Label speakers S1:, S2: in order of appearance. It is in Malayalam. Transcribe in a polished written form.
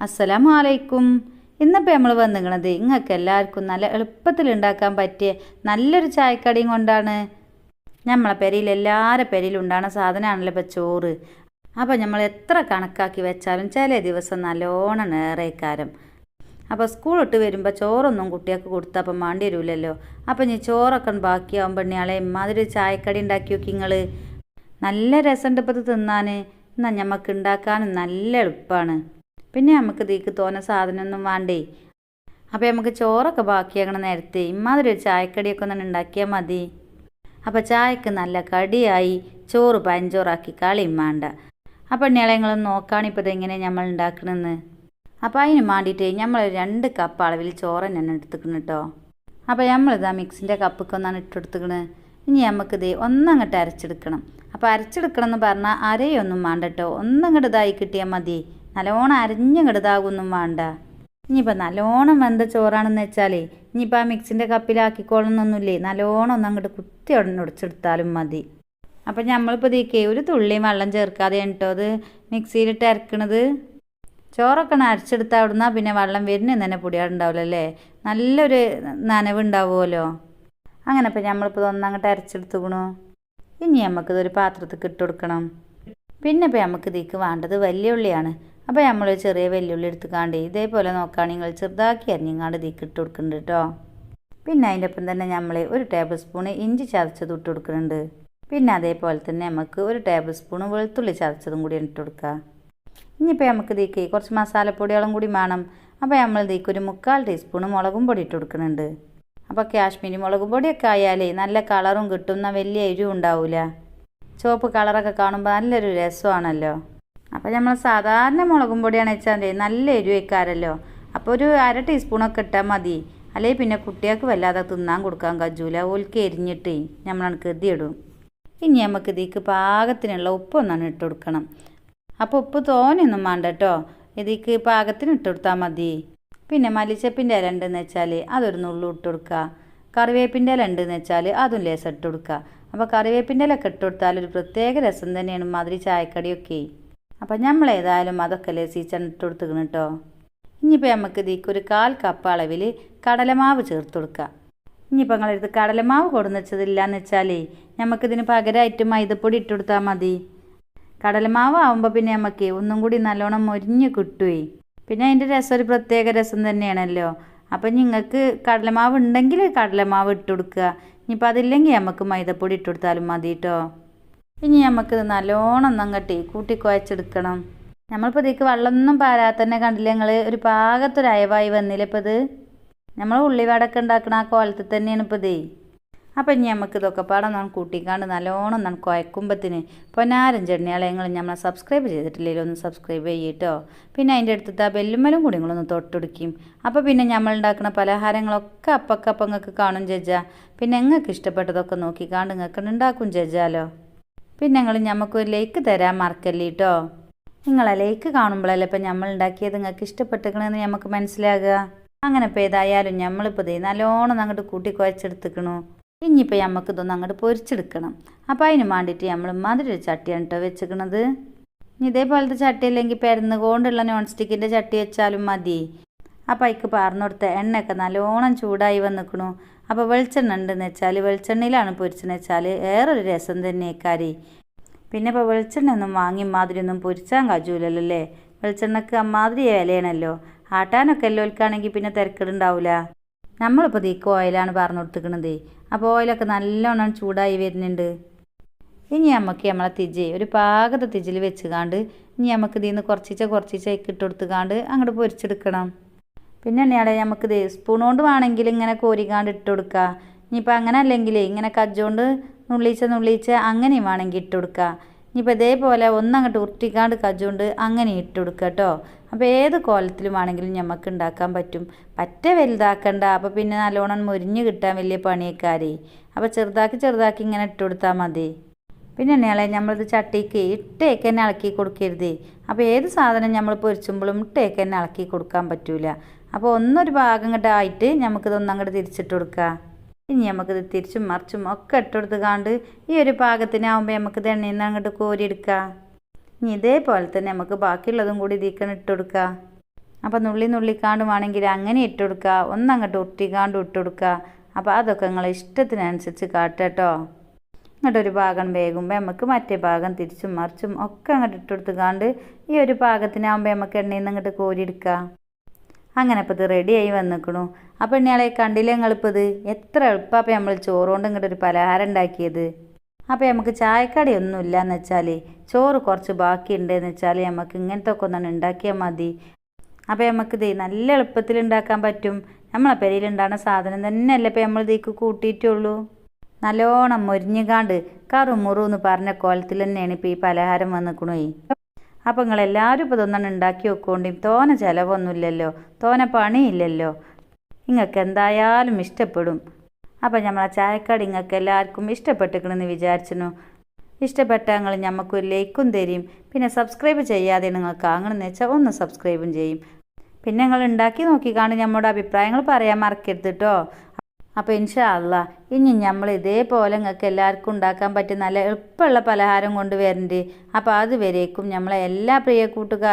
S1: അസ്സലാമു അലൈക്കും. ഇന്നിപ്പോൾ നമ്മൾ വന്നിരിക്കുന്നത് നിങ്ങൾക്ക് എല്ലാവർക്കും നല്ല എളുപ്പത്തിൽ ഉണ്ടാക്കാൻ പറ്റിയ നല്ലൊരു ചായക്കടിയും കൊണ്ടാണ്. നമ്മളെ പെരയിൽ എല്ലാവരുടെ പെരയിലും ഉണ്ടാകുന്ന സാധനമാണല്ലോ ഇപ്പോൾ ചോറ്. അപ്പോൾ നമ്മൾ എത്ര കണക്കാക്കി വെച്ചാലും ചില ദിവസം നല്ലോണം നേറേക്കാരം. അപ്പോൾ സ്കൂളിട്ട് വരുമ്പോൾ ചോറൊന്നും കുട്ടികൾക്ക് കൊടുത്തപ്പം മാണ്ടി വരില്ലല്ലോ. അപ്പോൾ ഇനി ചോറൊക്കെ ബാക്കിയാവുമ്പോൾ ഇയാളെ ഇമ്മാതിരി ചായക്കടി ഉണ്ടാക്കി നോക്കി നിങ്ങൾ. നല്ല രസമുണ്ട് ഇപ്പോൾ ഇത് തിന്നാൻ. എന്നാൽ നമുക്ക് ഉണ്ടാക്കാനും നല്ല എളുപ്പമാണ്. പിന്നെ നമുക്ക് ഇതിലേക്ക് തോന്ന സാധനമൊന്നും വേണ്ടേ. അപ്പോൾ നമുക്ക് ചോറൊക്കെ ബാക്കിയാക്കണ നേരത്തെ ഇമ്മാതിരി ഒരു ചായക്കടിയൊക്കെ ഒന്ന് ഉണ്ടാക്കിയാൽ മതി. അപ്പോൾ ചായക്ക് നല്ല കടിയായി ചോറ് പഞ്ചോറാക്കി കളിയും വേണ്ട. അപ്പോൾ ഞങ്ങളൊന്ന് നോക്കുകയാണിപ്പോൾ ഇതെങ്ങനെ നമ്മൾ ഉണ്ടാക്കണമെന്ന്. അപ്പോൾ അതിന് വേണ്ടിയിട്ട് നമ്മൾ 2 കപ്പ് അളവിൽ ചോറ് തന്നെ എടുത്തുക്കണം കേട്ടോ. അപ്പോൾ നമ്മളിതാ മിക്സിൻ്റെ കപ്പൊക്കൊന്നാണ് ഇട്ടെടുത്തുക്കണ്. ഇനി നമുക്കിത് ഒന്നങ്ങോട്ട് അരച്ചെടുക്കണം. അപ്പോൾ അരച്ചെടുക്കണം എന്ന് പറഞ്ഞാൽ അരയൊന്നും വേണ്ട കേട്ടോ. ഒന്നങ്ങോട്ട് ഇതായി കിട്ടിയാൽ മതി. നല്ലോണം അരിഞ്ഞങ്ങോട്ട് ഇതാകൊന്നും വേണ്ട. ഇനിയിപ്പോൾ നല്ലോണം വെന്ത ചോറാണെന്ന് വെച്ചാൽ ഇനിയിപ്പോൾ ആ മിക്സിൻ്റെ കപ്പിലാക്കിക്കോളണമെന്നൊന്നുമില്ലേ. നല്ലോണം ഒന്ന് അങ്ങോട്ട് കുത്തി ഉടച്ചെടുത്താലും മതി. അപ്പം നമ്മളിപ്പോൾ ഇതിലേക്ക് ഒരു തുള്ളിയും വെള്ളം ചേർക്കാതെ കേട്ടോ അത് മിക്സിയിലിട്ട് അരക്കണത്. ചോറൊക്കെ അരച്ചെടുത്താൽ അവിടുന്ന് പിന്നെ വെള്ളം വരുന്ന തന്നെ പൊടിയാടുണ്ടാവില്ലല്ലേ. നല്ലൊരു നനവുണ്ടാവുമല്ലോ. അങ്ങനെ ഇപ്പോൾ നമ്മളിപ്പോൾ ഒന്നങ്ങോട്ട് അരച്ചെടുത്തുക്കണു. ഇനി നമുക്കിതൊരു പാത്രത്തിൽ ഇട്ട് കൊടുക്കണം. പിന്നെ ഇപ്പോൾ നമുക്ക് ഇതിലേക്ക് വേണ്ടത് വലിയ ഉള്ളിയാണ്. അപ്പോൾ നമ്മൾ ചെറിയ വെല്ലുള്ളി എടുത്തുകാണ്ട് ഇതേപോലെ നോക്കുകയാണെങ്കിൽ ചെറുതാക്കി അരിഞ്ഞങ്ങാണ്ട് ഇതിലേക്ക് ഇട്ട് കൊടുക്കുന്നുണ്ട് കേട്ടോ. പിന്നെ അതിൻ്റെ ഒപ്പം തന്നെ നമ്മൾ 1 ടേബിൾ സ്പൂൺ ഇഞ്ചി ചതച്ചത് ഇട്ട് കൊടുക്കുന്നുണ്ട്. പിന്നെ അതേപോലെ തന്നെ നമുക്ക് 1 ടേബിൾ സ്പൂൺ വെളുത്തുള്ളി ചതച്ചതും കൂടി ഇട്ട് കൊടുക്കുക. ഇനിയിപ്പോൾ നമുക്ക് ഇതിലേക്ക് കുറച്ച് മസാലപ്പൊടികളും കൂടി വേണം. അപ്പോൾ നമ്മൾ ഇതിലേക്ക് ഒരു 3/4 ടീസ്പൂൺ മുളകും പൊടി ഇട്ട് കൊടുക്കുന്നുണ്ട്. അപ്പോൾ കാശ്മീരി മുളക് പൊടിയൊക്കെ ആയാലേ നല്ല കളറും കിട്ടും, എന്നാൽ വലിയ എരിവും ഉണ്ടാവില്ല. ചുവപ്പ് കളറൊക്കെ കാണുമ്പോൾ നല്ലൊരു രസമാണല്ലോ. അപ്പോൾ നമ്മൾ സാധാരണ മുളകും പൊടിയാണ് വെച്ചാൽ നല്ല എരിവ് വയ്ക്കാറല്ലോ. അപ്പോൾ ഒരു 1/2 ടീസ്പൂണൊക്കെ ഇട്ടാൽ മതി. അല്ലെങ്കിൽ പിന്നെ കുട്ടികൾക്ക് വല്ലാതെ തിന്നാൻ കൊടുക്കാൻ കഴിയൂല. ഓൽക്ക് എരിഞ്ഞിട്ടേ നമ്മളാണ് കരുതിയിടും. ഇനി നമുക്ക് ഇതിലേക്ക് പാകത്തിനുള്ള ഉപ്പൊന്നാണ് ഇട്ട് കൊടുക്കണം. അപ്പോൾ ഉപ്പ് തോനെയൊന്നും വേണ്ട കേട്ടോ. ഇതിലേക്ക് പാകത്തിന് ഇട്ട് കൊടുത്താൽ മതി. പിന്നെ മല്ലിച്ചപ്പിൻ്റെ ഇല ഉണ്ടെന്ന് വെച്ചാൽ അതൊരു നുള്ളു ഇട്ട് കൊടുക്കുക. കറിവേപ്പിൻ്റെ ഇല ഉണ്ടെന്ന് വെച്ചാൽ അതും ലേശം ഇട്ട് കൊടുക്കുക. അപ്പോൾ കറിവേപ്പിൻ്റെ ഇലൊക്കെ ഇട്ട് കൊടുത്താൽ ഒരു പ്രത്യേക രസം തന്നെയാണ് മാതിരി ചായക്കടിയൊക്കെ. അപ്പോൾ നമ്മൾ ഏതായാലും അതൊക്കെ ലേസിച്ചാണ് ഇട്ട് കൊടുത്തുക്കണം കേട്ടോ. ഇനിയിപ്പോൾ നമുക്ക് ഇതിലേക്ക് ഒരു 1/4 കപ്പ് അളവിൽ കടലമാവ് ചേർത്ത് കൊടുക്കുക. ഇനിയിപ്പോൾ നിങ്ങളെടുത്ത് കടലമാവ് കൊടുന്ന് വെച്ചതില്ല എന്ന് വെച്ചാൽ നമുക്കിതിന് പകരമായിട്ട് മൈദപ്പൊടി ഇട്ട് കൊടുത്താൽ മതി. കടലമാവ് ആകുമ്പോൾ പിന്നെ നമുക്ക് ഒന്നും കൂടി നല്ലോണം മൊരിഞ്ഞ് കിട്ടുമേ. പിന്നെ അതിൻ്റെ രസം ഒരു പ്രത്യേക രസം തന്നെയാണല്ലോ. അപ്പം നിങ്ങൾക്ക് കടലമാവ് ഉണ്ടെങ്കിൽ കടലമാവ് ഇട്ട് കൊടുക്കുക. ഇനിയിപ്പോൾ അതില്ലെങ്കിൽ നമുക്ക് മൈദപ്പൊടി ഇട്ട് കൊടുത്താലും മതി കേട്ടോ. ഇനി നമുക്കിത് നല്ലോണം അങ്ങോട്ട് കൂട്ടി കുഴച്ചെടുക്കണം. നമ്മളിപ്പോൾ ഇതിലേക്ക് വെള്ളമൊന്നും പാരാതെ തന്നെ കണ്ടില്ല നിങ്ങൾ. ഒരു പാകത്തൊരു അയവായി വന്നില്ല ഇപ്പോൾ ഇത്. നമ്മൾ ഉള്ളിവടയൊക്കെ ഉണ്ടാക്കണ ആ കോലത്തിൽ തന്നെയാണ് ഇപ്പോൾ ഇതേ. അപ്പം ഇനി നമുക്ക് ഇതൊക്കെ പാടം കൂട്ടിക്കാണ്ട് നല്ലോണം കുഴക്കുമ്പത്തിന് പൊന്നാരം ചെണ്ണിയാളെ നമ്മളെ സബ്സ്ക്രൈബ് ചെയ്തിട്ടില്ലെങ്കിൽ ഒന്ന് സബ്സ്ക്രൈബ് ചെയ്യട്ടോ. പിന്നെ അതിൻ്റെ അടുത്ത് ആ ബെല്ലുമ്മലും കൂടി നിങ്ങളൊന്ന് തൊട്ടുടിക്കും. അപ്പോൾ പിന്നെ നമ്മൾ ഉണ്ടാക്കുന്ന പലഹാരങ്ങളൊക്കെ അപ്പക്കപ്പം നിങ്ങൾക്ക് കാണും ജഡ്ജാ. പിന്നെ നിങ്ങൾക്ക് ഇഷ്ടപ്പെട്ടതൊക്കെ നോക്കിക്കാണ്ട് നിങ്ങൾക്ക് ഉണ്ടാക്കും ജഡ്ജാലോ. പിന്നെ നമുക്കൊരു ലൈക്ക് തരാൻ മറക്കല്ലേ കേട്ടോ. നിങ്ങളെ ലൈക്ക് കാണുമ്പോഴല്ലേ ഇപ്പം നമ്മൾ ഉണ്ടാക്കിയത് നിങ്ങൾക്ക് ഇഷ്ടപ്പെട്ടിക്കണമെന്ന് നമുക്ക് മനസ്സിലാകുക. അങ്ങനെ ഇപ്പോൾ ഏതായാലും നമ്മളിപ്പോൾ ഇതേ നല്ലോണം അങ്ങോട്ട് കൂട്ടി കുഴച്ചെടുത്തിക്കണു. ഇനിയിപ്പോൾ നമുക്കിതൊന്ന് അങ്ങോട്ട് പൊരിച്ചെടുക്കണം. അപ്പോൾ അതിന് വേണ്ടിയിട്ട് നമ്മൾ മാതിരി ഒരു ചട്ടിയാണ് കേട്ടോ വെച്ചിക്കണത്. ഇനി ഇതേപോലത്തെ ചട്ടി അല്ലെങ്കിൽ പെരുന്ന് കൊണ്ടുള്ള നോൺ സ്റ്റിക്കിൻ്റെ ചട്ടി വെച്ചാലും മതി. അപ്പോൾ അതിക്ക് പാർന്നു കൊടുത്ത എണ്ണയൊക്കെ നല്ലോണം ചൂടായി വന്നിക്കണു. അപ്പോൾ വെളിച്ചെണ്ണ ഉണ്ടെന്ന് വെച്ചാൽ വെളിച്ചെണ്ണയിലാണ് പൊരിച്ചെന്ന് വെച്ചാൽ വേറൊരു രസം തന്നെയേക്കാരി. പിന്നെ ഇപ്പോൾ വെളിച്ചെണ്ണ ഒന്നും വാങ്ങി മാതിരിയൊന്നും പൊരിച്ചാൻ കഴിയൂലല്ലോ അല്ലേ. വെളിച്ചെണ്ണക്ക് അമ്മാതിരി വിലയാണല്ലോ. ആട്ടാനൊക്കെ എല്ലോൽക്കാണെങ്കിൽ പിന്നെ തിരക്കിടുണ്ടാവില്ല. നമ്മളിപ്പോൾ ഇതിക്ക് ഓയിലാണ് പറഞ്ഞു കൊടുത്തിക്കണത്. അപ്പോൾ ഓയിലൊക്കെ നല്ലോണം ചൂടായി വരുന്നുണ്ട്. ഇനി നമുക്ക് നമ്മളെ തിജി ഒരു പാകത്തെ തിജിൽ വെച്ചുകാണ്ട് ഇനി നമുക്ക് ഇതിൽ നിന്ന് കുറച്ചിച്ച ഇട്ട് കൊടുത്തുകാണ്ട് അങ്ങോട്ട് പൊരിച്ചെടുക്കണം. പിന്നെ എണ്ണയാടെ നമുക്കിത് സ്പൂൺ കൊണ്ട് വേണമെങ്കിൽ ഇങ്ങനെ കോരിക്കാണ്ട് ഇട്ട് കൊടുക്കുക. ഇനിയിപ്പോൾ അങ്ങനെ അല്ലെങ്കിൽ ഇങ്ങനെ കജ്ജോണ്ട് നുള്ളിച്ച അങ്ങനെയും വേണമെങ്കിൽ ഇട്ട് കൊടുക്കുക. ഇനിയിപ്പോൾ ഇതേപോലെ ഒന്നങ്ങോട്ട് ഉരുട്ടിക്കാണ്ട് കജ്ജോണ്ട് അങ്ങനെ ഇട്ട് കൊടുക്കുക കേട്ടോ. അപ്പോൾ ഏത് കോലത്തിലും ആണെങ്കിലും നമുക്ക് ഉണ്ടാക്കാൻ പറ്റും. പറ്റ വലുതാക്കണ്ട. അപ്പോൾ പിന്നെ നല്ലോണം മുരിഞ്ഞ് കിട്ടാൻ വലിയ പണിയേക്കാരേ. അപ്പോൾ ചെറുതാക്കി ഇങ്ങനെ ഇട്ട് കൊടുത്താൽ മതി. പിന്നെ എണ്ണയാളെ നമ്മളിത് ചട്ടിക്ക് ഇട്ടേക്ക് തന്നെ ഇളക്കി കൊടുക്കരുത്. അപ്പോൾ ഏത് സാധനം നമ്മൾ പൊരിച്ചുമ്പോഴും ഇട്ടേക്ക് തന്നെ ഇളക്കി കൊടുക്കാൻ പറ്റൂല. അപ്പോൾ ഒന്നൊരു ഭാഗം ആയിട്ട് നമുക്കിതൊന്നങ്ങോട്ട് തിരിച്ചിട്ട് കൊടുക്കുക. ഇനി നമുക്കിത് തിരിച്ചും മറിച്ചും ഒക്കെ ഇട്ടെടുത്തുകാണ്ട് ഈ ഒരു പാകത്തിനാവുമ്പോൾ നമുക്കിത് എണ്ണയിൽ നിന്ന് അങ്ങോട്ട് കോരിയെടുക്കുക. ഇനി ഇതേപോലെ തന്നെ നമുക്ക് ബാക്കിയുള്ളതും കൂടി ഇതിലേക്ക് ഇട്ട് കൊടുക്കുക. അപ്പോൾ നുള്ളിക്കാണ്ട് വേണമെങ്കിൽ അങ്ങനെ ഇട്ട് കൊടുക്കുക, ഒന്നങ്ങോട്ട് ഉരുട്ടിക്കാണ്ട് ഇട്ട് കൊടുക്കുക. അപ്പോൾ അതൊക്കെ നിങ്ങളെ ഇഷ്ടത്തിനനുസരിച്ച് കാട്ടോ. ഇങ്ങോട്ടൊരു ഭാഗം വേകുമ്പോൾ നമുക്ക് മറ്റേ ഭാഗം തിരിച്ചും മറിച്ചും ഒക്കെ അങ്ങോട്ട് ഇട്ട് കൊടുത്തുകാണ്ട് ഈ ഒരു പാകത്തിനാകുമ്പോൾ നമുക്ക് എണ്ണയിൽ നിന്ന് ഇങ്ങോട്ട് കോരിയെടുക്കുക. അങ്ങനെ ഇപ്പോൾ ഇത് റെഡിയായി വന്നിക്കണു. അപ്പോൾ ഇയാളെ കണ്ടില്ലേ നിങ്ങളിപ്പോൾ ഇത് എത്ര എളുപ്പമാണ് അപ്പോൾ നമ്മൾ ചോറ് കൊണ്ട് ഇങ്ങോട്ട് ഒരു പലഹാരം ഉണ്ടാക്കിയത്. അപ്പോൾ നമുക്ക് ചായക്കടയൊന്നും ഇല്ലയെന്ന് വെച്ചാൽ ചോറ് കുറച്ച് ബാക്കിയുണ്ടെന്ന് വെച്ചാൽ നമുക്ക് ഇങ്ങനത്തെ ഒക്കെ ഒന്നാണ് ഉണ്ടാക്കിയാൽ മതി. അപ്പോൾ നമുക്കിത് നല്ല എളുപ്പത്തിൽ ഉണ്ടാക്കാൻ പറ്റും. നമ്മളെ പെരയിലുണ്ടാകുന്ന സാധനം തന്നെയല്ലേ ഇപ്പോൾ നമ്മൾ ഇതിലേക്ക് കൂട്ടിയിട്ടുള്ളൂ. നല്ലോണം മൊരിഞ്ഞുകാണ്ട് കറുമുറു എന്ന് പറഞ്ഞ കോലത്തിൽ തന്നെയാണ് ഇപ്പോൾ ഈ പലഹാരം വന്നിക്കണേ. അപ്പോൾ നിങ്ങളെല്ലാവരും ഇപ്പോൾ ഇതൊന്നാണ് ഉണ്ടാക്കി വെക്കോണ്ടി. തോനെ ചിലവൊന്നുമില്ലല്ലോ, തോനെ പണിയില്ലല്ലോ, നിങ്ങൾക്ക് എന്തായാലും ഇഷ്ടപ്പെടും. അപ്പോൾ നമ്മളെ ചായക്കടി നിങ്ങൾക്ക് എല്ലാവർക്കും ഇഷ്ടപ്പെട്ടിക്കണമെന്ന് വിചാരിച്ചു. ഇഷ്ടപ്പെട്ടാൽ നിങ്ങൾ ഞമ്മക്കൊരു ലൈക്കും തരും. പിന്നെ സബ്സ്ക്രൈബ് ചെയ്യാതെ നിങ്ങൾക്ക് അങ്ങനെന്ന് വെച്ചാൽ ഒന്ന് സബ്സ്ക്രൈബും ചെയ്യും. പിന്നെ നിങ്ങൾ ഉണ്ടാക്കി നോക്കിക്കാണ്ട് നമ്മുടെ അഭിപ്രായങ്ങൾ പറയാൻ മറക്കരുത് കേട്ടോ. അപ്പോൾ ഇൻഷാ അല്ലാഹ് ഇനി നമ്മൾ ഇതേപോലെ നിങ്ങൾക്ക് എല്ലാവർക്കും ഉണ്ടാക്കാൻ പറ്റിയ നല്ല എളുപ്പമുള്ള പലഹാരം കൊണ്ട് വരുന്നുണ്ട്. അപ്പോൾ അതുവരേക്കും നമ്മളെ എല്ലാ പ്രിയ കൂട്ടുകാരും